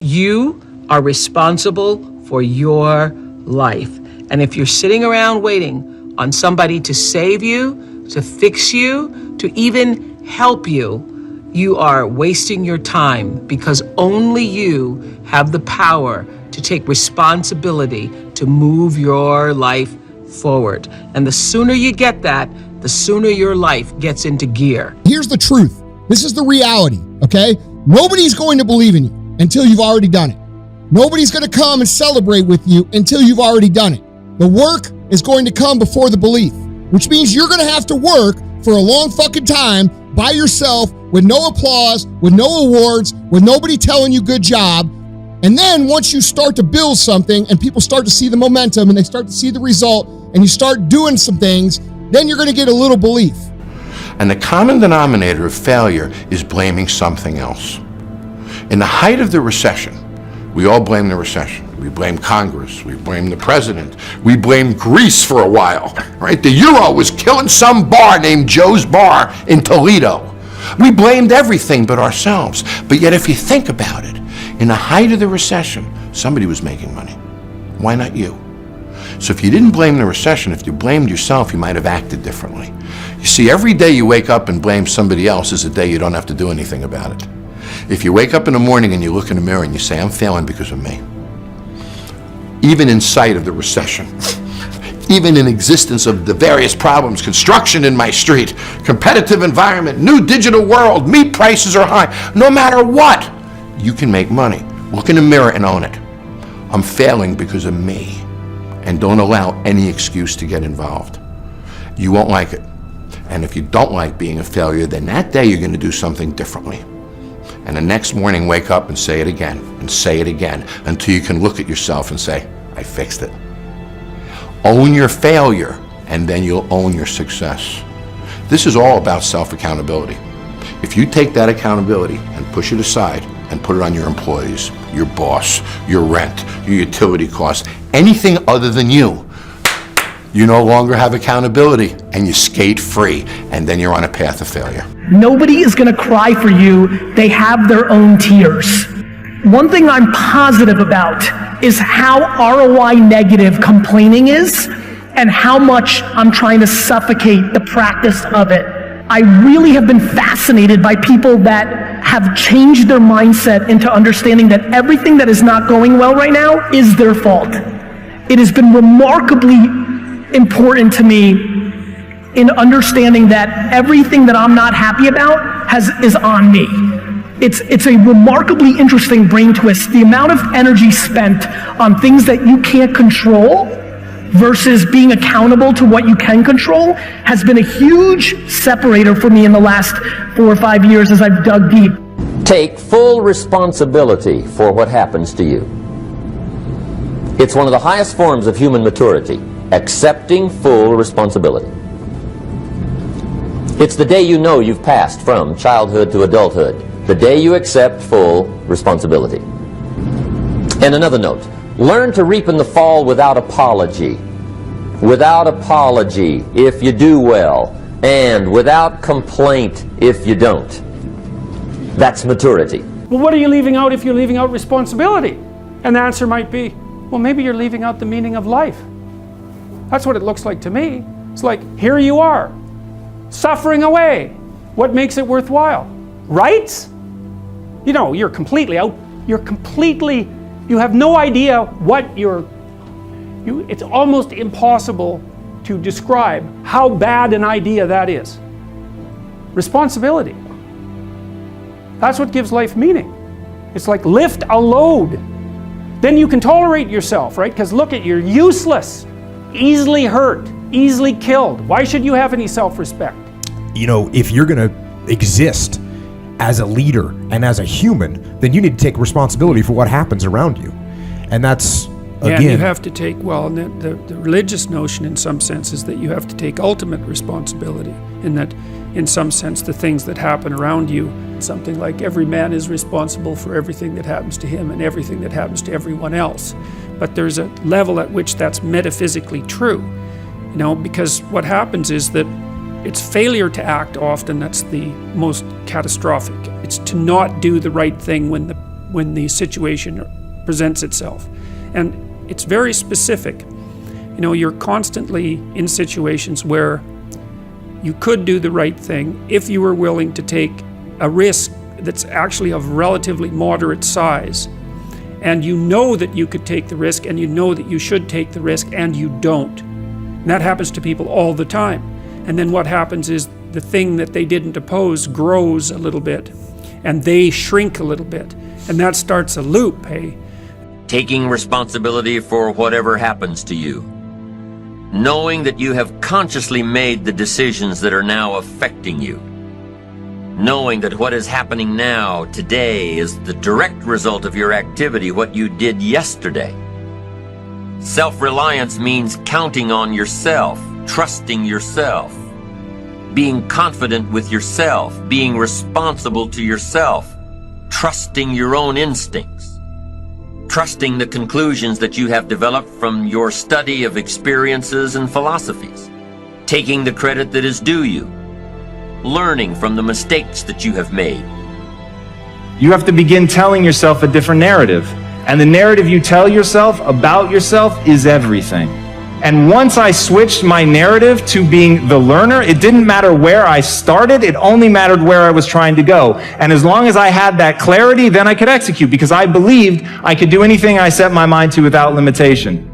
You are responsible for your life. And if you're sitting around waiting on somebody to save you, to fix you, to even help you, you are wasting your time, because only you have the power to take responsibility to move your life forward. And the sooner you get that, the sooner your life gets into gear. Here's the truth. This is the reality, okay? Nobody's going to believe in you until you've already done it. Nobody's going to come and celebrate with you until you've already done it. The work is going to come before the belief, which means you're going to have to work for a long fucking time by yourself with no applause, with no awards, with nobody telling you good job. And then once you start to build something and people start to see the momentum and they start to see the result and you start doing some things, then you're going to get a little belief. And the common denominator of failure is blaming something else. In the height of the recession, we all blame the recession. We blame Congress, we blame the president, we blame Greece for a while, right? The euro was killing some bar named Joe's Bar in Toledo. We blamed everything but ourselves. But yet if you think about it, in the height of the recession, somebody was making money. Why not you? So if you didn't blame the recession, if you blamed yourself, you might have acted differently. You see, every day you wake up and blame somebody else is a day you don't have to do anything about it. If you wake up in the morning and you look in the mirror and you say, I'm failing because of me, even in sight of the recession, even in existence of the various problems, construction in my street, competitive environment, new digital world, meat prices are high, no matter what, you can make money. Look in the mirror and own it. I'm failing because of me. And don't allow any excuse to get involved. You won't like it. And if you don't like being a failure, then that day you're going to do something differently. And the next morning, wake up and say it again, and say it again, until you can look at yourself and say, I fixed it. Own your failure, and then you'll own your success. This is all about self-accountability. If you take that accountability and push it aside and put it on your employees, your boss, your rent, your utility costs, anything other than you no longer have accountability and you skate free, and then you're on a path of failure. Nobody is going to cry for you. They have their own tears. One thing I'm positive about is how ROI negative complaining is and how much I'm trying to suffocate the practice of it. I really have been fascinated by people that have changed their mindset into understanding that everything that is not going well right now is their fault. It has been remarkably important to me in understanding that everything that I'm not happy about is on me. It's a remarkably interesting brain twist. The amount of energy spent on things that you can't control versus being accountable to what you can control has been a huge separator for me in the last 4 or 5 years as I've dug deep. Take full responsibility for what happens to you. It's one of the highest forms of human maturity, accepting full responsibility. It's the day you know you've passed from childhood to adulthood, the day you accept full responsibility. And another note, learn to reap in the fall without apology. Without apology if you do well, and without complaint if you don't. That's maturity. Well, what are you leaving out if you're leaving out responsibility? And the answer might be, well, maybe you're leaving out the meaning of life. That's what it looks like to me. It's like, here you are, suffering away. What makes it worthwhile? Right? You know, you're completely out. You have no idea what it's almost impossible to describe how bad an idea that is. Responsibility. That's what gives life meaning. It's like lift a load. Then you can tolerate yourself, right? Because look at, you're useless, easily hurt, easily killed. Why should you have any self-respect? You know, if you're going to exist as a leader and as a human, then you need to take responsibility for what happens around you. And that's, again... Yeah, you have to take, well, the religious notion in some sense is that you have to take ultimate responsibility, in that, in some sense, the things that happen around you, something like every man is responsible for everything that happens to him and everything that happens to everyone else. But there's a level at which that's metaphysically true, you know, because what happens is that it's failure to act often that's the most catastrophic. It's to not do the right thing when the when the situation presents itself. And it's very specific. You know, you're constantly in situations where you could do the right thing if you were willing to take a risk that's actually of relatively moderate size. And you know that you could take the risk, and you know that you should take the risk, and you don't. And that happens to people all the time. And then what happens is the thing that they didn't oppose grows a little bit, and they shrink a little bit. And that starts a loop, hey? Taking responsibility for whatever happens to you. Knowing that you have consciously made the decisions that are now affecting you. Knowing that what is happening now, today, is the direct result of your activity, what you did yesterday. Self-reliance means counting on yourself, trusting yourself, being confident with yourself, being responsible to yourself, trusting your own instincts, trusting the conclusions that you have developed from your study of experiences and philosophies, taking the credit that is due you, learning from the mistakes that you have made. You have to begin telling yourself a different narrative. And the narrative you tell yourself about yourself is everything. And once I switched my narrative to being the learner, it didn't matter where I started, it only mattered where I was trying to go. And as long as I had that clarity, then I could execute, because I believed I could do anything I set my mind to without limitation.